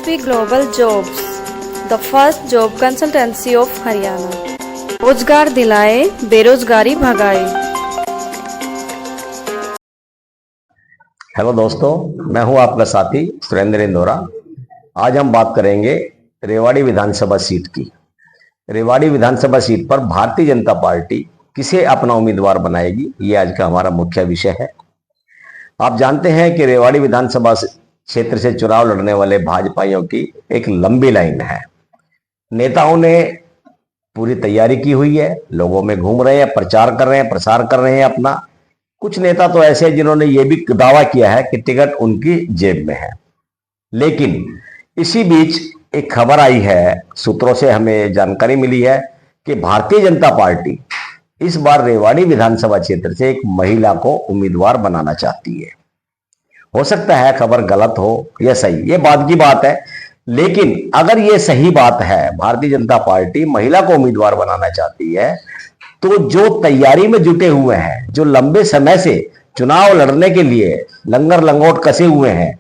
SSP Global Jobs, the first job consultancy of Haryana. रोजगार दिलाए, बेरोजगारी भगाए। हेलो दोस्तों, मैं हूं आपका साथी सुरेंद्र इंदौरा। आज हम बात करेंगे रेवाड़ी विधानसभा सीट की। रेवाड़ी विधानसभा सीट पर भारतीय जनता पार्टी किसे अपना उम्मीदवार बनाएगी, ये आज का हमारा मुख्य विषय है। आप जानते हैं कि रेवाड़ी विधानसभा क्षेत्र से चुनाव लड़ने वाले भाजपाइयों की एक लंबी लाइन है। नेताओं ने पूरी तैयारी की हुई है, लोगों में घूम रहे हैं, प्रचार कर रहे हैं, प्रसार कर रहे हैं अपना। कुछ नेता तो ऐसे हैं जिन्होंने ये भी दावा किया है कि टिकट उनकी जेब में है। लेकिन इसी बीच एक खबर आई है, सूत्रों से हमें जानकारी मिली है कि भारतीय जनता पार्टी इस बार रेवाड़ी विधानसभा क्षेत्र से एक महिला को उम्मीदवार बनाना चाहती है। हो सकता है खबर गलत हो या सही, ये बात की बात है। लेकिन अगर ये सही बात है, भारतीय जनता पार्टी महिला को उम्मीदवार बनाना चाहती है, तो जो तैयारी में जुटे हुए हैं, जो लंबे समय से चुनाव लड़ने के लिए लंगर लंगोट कसे हुए हैं,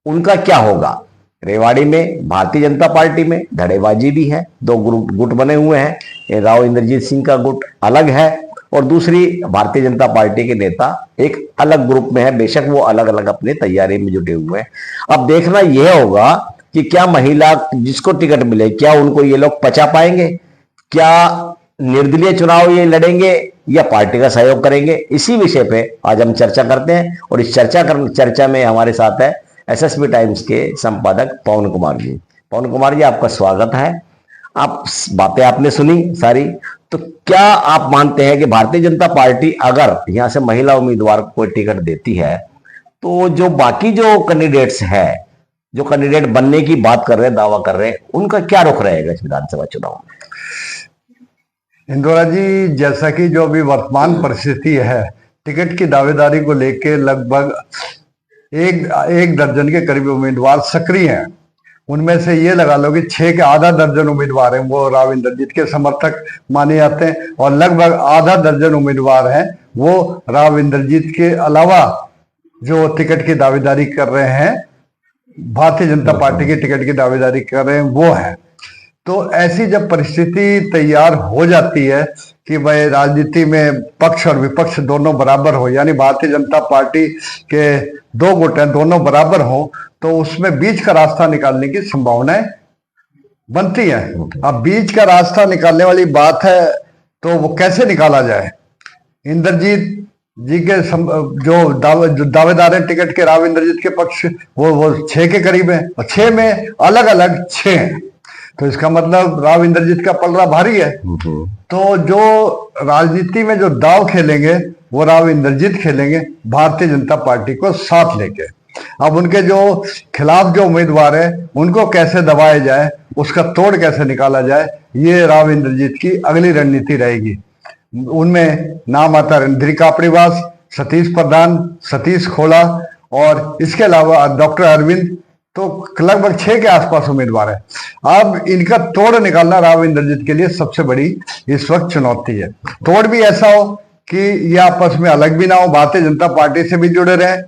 उनका क्या होगा। रेवाड़ी में भारतीय जनता पार्टी में धड़ेबाजी भी है, दो गुट बने हुए हैं। राव इंद्रजीत सिंह का गुट अलग है और दूसरी भारतीय जनता पार्टी के नेता एक अलग ग्रुप में है। बेशक वो अलग अलग अपनी तैयारी में जुटे हुए हैं। अब देखना यह होगा कि क्या महिला जिसको टिकट मिले, क्या उनको ये लोग पचा पाएंगे, क्या निर्दलीय चुनाव ये लड़ेंगे या पार्टी का सहयोग करेंगे। इसी विषय पे आज हम चर्चा करते हैं और इस चर्चा में हमारे साथ है एसएसपी टाइम्स के संपादक पवन कुमार जी। पवन कुमार जी, आपका स्वागत है। आप बातें आपने सुनी सारी, तो क्या आप मानते हैं कि भारतीय जनता पार्टी अगर यहां से महिला उम्मीदवार को टिकट देती है, तो जो बाकी जो कैंडिडेट्स है, जो कैंडिडेट बनने की बात कर रहे हैं, दावा कर रहे हैं, उनका क्या रुख रहेगा इस विधानसभा चुनाव में? इंदौरा जी, जैसा कि जो अभी वर्तमान परिस्थिति है, टिकट की दावेदारी को लेकर लगभग एक दर्जन के करीब उम्मीदवार सक्रिय हैं। उनमें से ये लगा लो कि 6 के आधा दर्जन उम्मीदवार हैं वो राव इंद्रजीत के समर्थक माने जाते हैं और लगभग आधा दर्जन उम्मीदवार हैं वो राव इंद्रजीत के अलावा जो टिकट की दावेदारी कर रहे हैं, भारतीय जनता पार्टी की टिकट की दावेदारी कर रहे हैं, वो है। तो ऐसी जब परिस्थिति तैयार हो जाती है कि भाई राजनीति में पक्ष और विपक्ष दोनों बराबर हो, यानी भारतीय जनता पार्टी के दो गुट हैं, दोनों बराबर हो, तो उसमें बीच का रास्ता निकालने की संभावनाएं बनती है। अब बीच का रास्ता निकालने वाली बात है, तो वो कैसे निकाला जाए। इंद्रजीत जी के जो दावेदार है टिकट के, राव इंद्रजीत के पक्ष, वो 6 के करीब है और 6 में अलग अलग 6 हैं। तो इसका मतलब राव इंद्रजीत का पलड़ा भारी है। तो जो राजनीति में जो दाव खेलेंगे वो राव इंद्रजीत खेलेंगे, भारतीय जनता पार्टी को साथ लेके। अब उनके जो खिलाफ जो उम्मीदवार है उनको कैसे दबाया जाए, उसका तोड़ कैसे निकाला जाए, ये राव इंद्रजीत की अगली रणनीति रहेगी। उनमें नाम आता है रणधीर कापड़ीवास, सतीश प्रधान, सतीश खोला और इसके अलावा डॉक्टर अरविंद। तो लगभग 6 के आसपास उम्मीदवार है। अब इनका तोड़ निकालना राव इंद्रजीत के लिए सबसे बड़ी इस वक्त चुनौती है। तोड़ भी ऐसा हो कि ये आपस में अलग भी ना हो, भारतीय जनता पार्टी से भी जुड़े रहे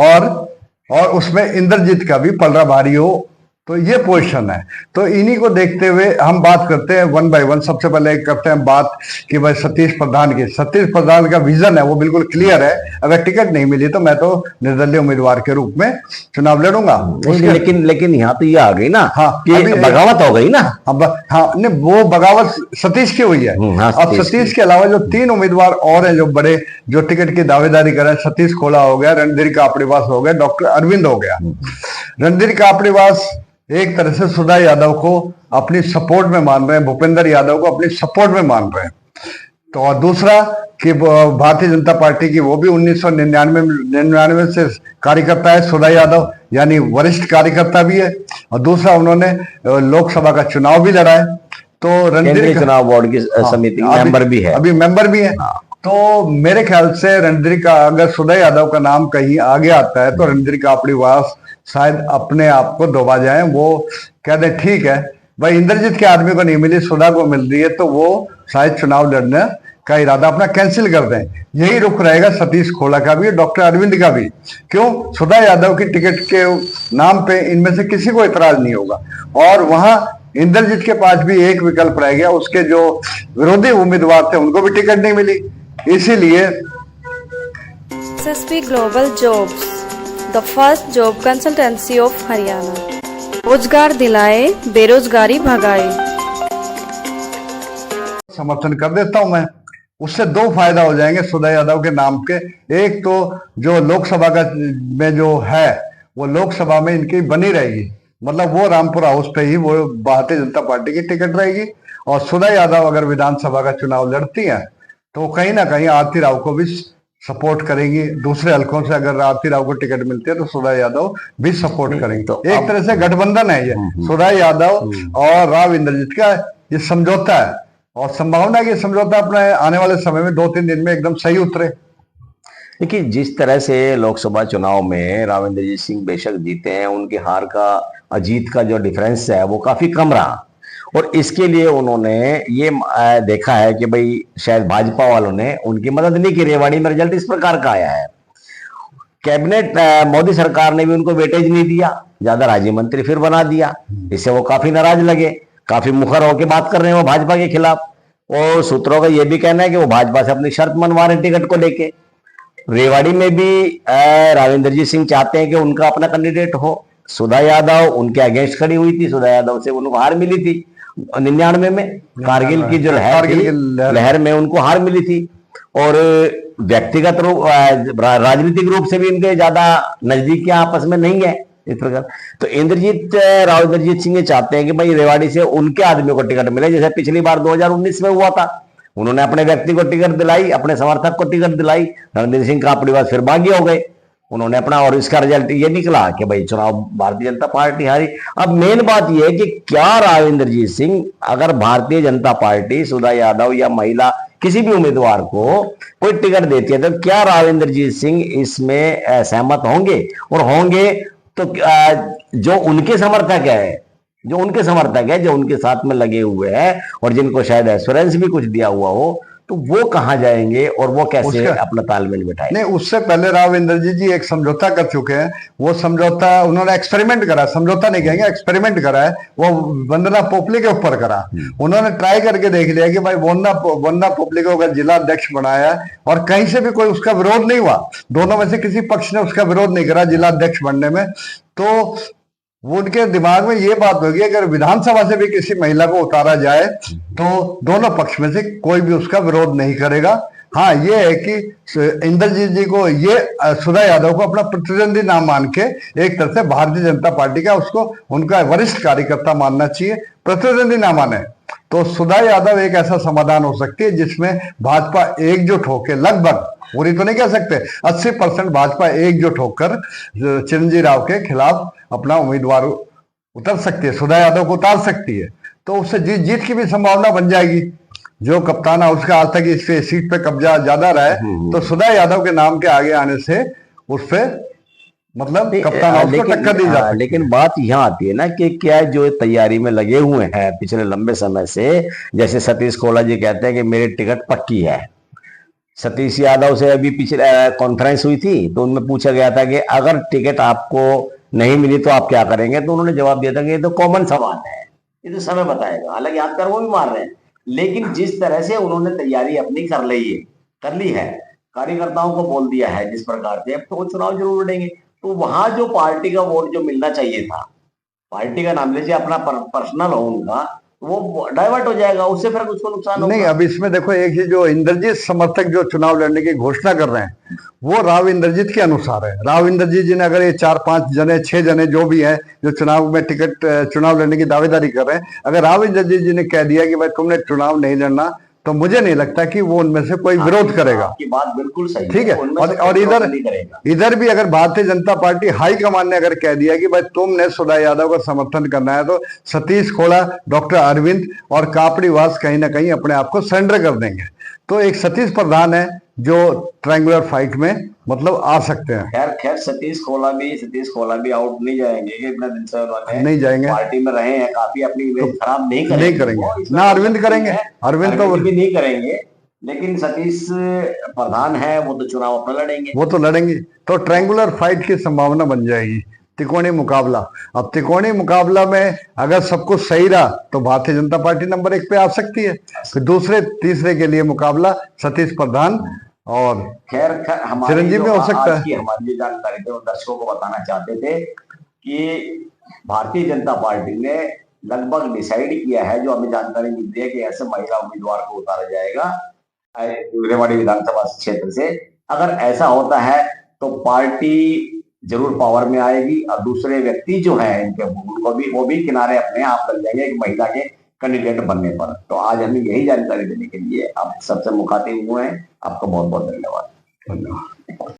और उसमें इंद्रजीत का भी पलड़ा भारी हो, तो ये पोजीशन है। तो इन्हीं को देखते हुए हम बात करते हैं वन बाय वन। सबसे पहले करते हैं बात कि भाई सतीश प्रधान की। सतीश प्रधान का विजन है वो बिल्कुल क्लियर है, अगर टिकट नहीं मिली तो मैं तो निर्दलीय उम्मीदवार के रूप में चुनाव लड़ूंगा। लेकिन यहाँ तो ये आ गई ना, हाँ, कि बगावत हो गई ना। हाँ, नहीं, वो बगावत सतीश की हुई है। अब सतीश के अलावा जो 3 उम्मीदवार और हैं जो बड़े, जो टिकट की दावेदारी कर रहे हैं, सतीश खोला हो गया, रणधीर कापड़ीवास हो गया, डॉक्टर अरविंद हो गया। रणधीर कापड़ीवास एक तरह से सुधा यादव को अपनी सपोर्ट में मान रहे हैं, भूपेंद्र यादव को अपनी सपोर्ट में मान रहे हैं। तो और दूसरा कि भारतीय जनता पार्टी की वो भी 1999 से कार्यकर्ता है, सुधा यादव, यानी वरिष्ठ कार्यकर्ता भी है। और दूसरा उन्होंने लोकसभा का चुनाव भी लड़ा है, तो रणधीर चुनाव बोर्ड की समिति मेंबर भी है, अभी मेंबर भी है। तो मेरे ख्याल से रणधीर का, अगर सुधा यादव का नाम कहीं आगे आता है तो रणधीर कापड़ीवास शायद अपने आप को दबा जाए। वो कहते ठीक है भाई, इंद्रजीत के आदमी को नहीं मिली, सुधा को मिल रही है, तो वो शायद चुनाव लड़ने का इरादा अपना कैंसिल कर दें। यही रुख रहेगा सतीश खोला का भी और डॉक्टर अरविंद का भी। क्यों? सुधा यादव की टिकट के नाम पे इनमें से किसी को इतराज नहीं होगा। और वहां इंद्रजीत के पास भी एक विकल्प रह गया, उसके जो विरोधी उम्मीदवार थे उनको भी टिकट नहीं मिली। इसीलिए SSP Global Jobs, the first job consultancy of Haryana. रोजगार दिलाए, बेरोजगारी भगाए। समर्थन कर देता हूं मैं। उससे दो फायदा हो जाएंगे सुधा यादव के नाम के। एक तो जो लोकसभा का में जो है वो लोकसभा में इनकी बनी रहेगी, मतलब वो रामपुर हाउस पे ही वो भारतीय जनता पार्टी की टिकट रहेगी। और सुधा यादव अगर विधानसभा का चुनाव लड़ती हैं तो कहीं ना कहीं आरती राव को भी सपोर्ट करेंगी। दूसरे हलकों से अगर आरती राव को टिकट मिलती है तो सुधा यादव भी सपोर्ट करेंगी। तो एक तरह से गठबंधन है ये, सुधा यादव और राव इंद्रजीत का ये समझौता है। और संभावना है कि समझौता अपने आने वाले समय में 2-3 दिन में एकदम सही उतरे। देखिए, जिस तरह से लोकसभा चुनाव में राव इंद्रजीत सिंह बेशक जीते हैं, उनकी हार का जीत का जो डिफरेंस है वो काफी कम रहा। और इसके लिए उन्होंने ये देखा है कि भाई शायद भाजपा वालों ने उनकी मदद नहीं की। रेवाड़ी में रिजल्ट इस प्रकार का आया है। कैबिनेट मोदी सरकार ने भी उनको वेटेज नहीं दिया, ज्यादा राज्य मंत्री फिर बना दिया। इससे वो काफी नाराज लगे, काफी मुखर होकर बात कर रहे हैं वो भाजपा के खिलाफ। और सूत्रों का यह भी कहना है कि वो भाजपा से अपनी शर्त मनवा रहे टिकट को लेके। रेवाड़ी में भी राव इंद्रजीत सिंह चाहते हैं कि उनका अपना कैंडिडेट हो। सुधा यादव उनके अगेंस्ट खड़ी हुई थी, सुधा यादव से उनको हार मिली थी 99 में, कारगिल की जो लहर में उनको हार मिली थी। और व्यक्तिगत रूप राजनीतिक रूप से भी इनके ज्यादा नजदीकियां आपस में नहीं है इस प्रकार। तो राव इंद्रजीत सिंह ये चाहते हैं कि भाई रेवाड़ी से उनके आदमी को टिकट मिले, जैसे पिछली बार 2019 में हुआ था। उन्होंने अपने व्यक्ति को टिकट दिलाई, अपने समर्थक को टिकट दिलाई। रणधीर सिंह कापड़ीवास फिर बागी हो गए उन्होंने अपना, और इसका रिजल्ट ये निकला कि भाई चुनाव भारतीय जनता पार्टी हारी। अब मेन बात यह है कि क्या राव इंद्रजीत सिंह अगर भारतीय जनता पार्टी सुधा यादव या महिला किसी भी उम्मीदवार को कोई टिकट देती है तो क्या राव इंद्रजीत सिंह इसमें सहमत होंगे? और होंगे तो जो उनके समर्थक है जो उनके साथ में लगे हुए हैं और जिनको शायद एश्योरेंस भी कुछ दिया हुआ हो, तो वो कहां जाएंगे और वो कैसे अपना तालमेल बिठाएंगे? नहीं, उससे पहले राव इंद्रजीत जी एक समझौता कर चुके हैं। वो समझौता उन्होंने एक्सपेरिमेंट करा, समझौता नहीं कहेंगे, एक्सपेरिमेंट करा है। वो वंदना पोपली के ऊपर करा। उन्होंने ट्राई करके देख लिया कि भाई वंदना पोपली को अगर जिला अध्यक्ष बनाया और कहीं से भी कोई उसका विरोध नहीं हुआ, दोनों में से किसी पक्ष ने उसका विरोध नहीं करा जिला अध्यक्ष बनने में, तो वो उनके दिमाग में ये बात होगी अगर विधानसभा से भी किसी महिला को उतारा जाए तो दोनों पक्ष में से कोई भी उसका विरोध नहीं करेगा। हाँ, ये है कि इंद्रजीत जी को ये सुधा यादव को अपना प्रतिद्वंदी ना मान के एक तरह से भारतीय जनता पार्टी का उसको उनका वरिष्ठ कार्यकर्ता मानना चाहिए, प्रतिद्वंदी ना माने। तो सुधा यादव एक ऐसा समाधान हो सकती है जिसमें भाजपा एकजुट होकर, लगभग पूरी तो नहीं कह सकते, 80% भाजपा एकजुट होकर चिरंजीव राव के खिलाफ अपना उम्मीदवार उतर सकती है, सुधा यादव को उतार सकती है। तो उससे जीत की भी संभावना बन जाएगी। जो कप्तान हाउस का आज तक इस सीट पे कब्जा ज्यादा रहा है, तो सुधा यादव के नाम के आगे आने से उस पे मतलब कप्तान हाउस को टक्कर दी जाती है। लेकिन बात यहाँ आती है ना कि क्या जो तैयारी में लगे हुए हैं पिछले लंबे समय से, जैसे सतीश कोला जी कहते हैं कि मेरी टिकट पक्की है। सतीश यादव से अभी पिछले कॉन्फ्रेंस हुई थी तो उनमें पूछा गया था कि अगर टिकट आपको नहीं मिली तो आप क्या करेंगे, तो उन्होंने जवाब दिया था कि ये तो कॉमन सवाल है, ये तो समय बताएगा। हालांकि हाथ पैर वो भी मार रहे हैं, लेकिन जिस तरह से उन्होंने तैयारी अपनी कर ली है, कार्यकर्ताओं को बोल दिया है जिस प्रकार से, अब तो वो चुनाव जरूर लड़ेंगे। तो वहां जो पार्टी का वोट जो मिलना चाहिए था, पार्टी का नाम लीजिए, अपना पर्सनल हो उनका, वो डाइवर्ट हो जाएगा, उससे फिर उसको नुकसान होगा। नहीं, अब इसमें देखो एक ही जो इंद्रजीत समर्थक जो चुनाव लड़ने की घोषणा कर रहे हैं वो राव इंद्रजीत के अनुसार है। राव इंद्रजीत जी ने अगर ये 4-5 जने 6 जने जो भी हैं जो चुनाव में चुनाव लड़ने की दावेदारी कर रहे हैं, अगर राव इंद्रजीत जी ने कह दिया कि भाई तुमने चुनाव नहीं लड़ना, तो मुझे नहीं लगता कि वो उनमें से कोई विरोध करेगा। आपकी बात बिल्कुल सही, ठीक है। और इधर भी अगर भारतीय जनता पार्टी हाईकमान ने अगर कह दिया कि भाई तुमने सुधा यादव का समर्थन करना है, तो सतीश खोला, डॉक्टर अरविंद और कापड़ीवास कहीं ना कहीं अपने आप को सरेंडर कर देंगे। तो एक सतीश प्रधान है जो ट्रायंगुलर फाइट में मतलब आ सकते हैं। खैर सतीश खोला भी आउट नहीं जाएंगे, इतना दिन से उन्होंने नहीं जाएंगे, पार्टी में रहे हैं, काफी अपनी इमेज खराब नहीं करेंगे। ना अरविंद करेंगे, अरविंद तो भी नहीं करेंगे। लेकिन सतीश प्रधान है, वो तो चुनाव अपना लड़ेंगे। वो तो लड़ेंगे, तो ट्रायंगुलर फाइट की संभावना बन जाएगी, त्रिकोणीय मुकाबला। अब त्रिकोणीय मुकाबला में अगर सब कुछ सही रहा तो भारतीय जनता पार्टी नंबर 1 पे आ सकती है, फिर दूसरे तीसरे के लिए मुकाबला सतीश प्रधान और खैर हमारी चिरंजीव में हो सकता आज है। की हमारी जो जानकारी थी वो दर्शकों को बताना चाहते थे कि भारतीय जनता पार्टी ने लगभग डिसाइड किया है, जो हमें जानकारी मिलती है कि ऐसे महिला उम्मीदवार को उतारा जाएगा रेवाड़ी विधानसभा क्षेत्र से। अगर ऐसा होता है तो पार्टी जरूर पावर में आएगी और दूसरे व्यक्ति जो है इनके उनको भी वो भी किनारे अपने आप लग जाएंगे एक महिला के कैंडिडेट बनने पर। तो आज हमें यही जानकारी देने के लिए आप सबसे मुखातिब हुए हैं। आपका बहुत बहुत धन्यवाद।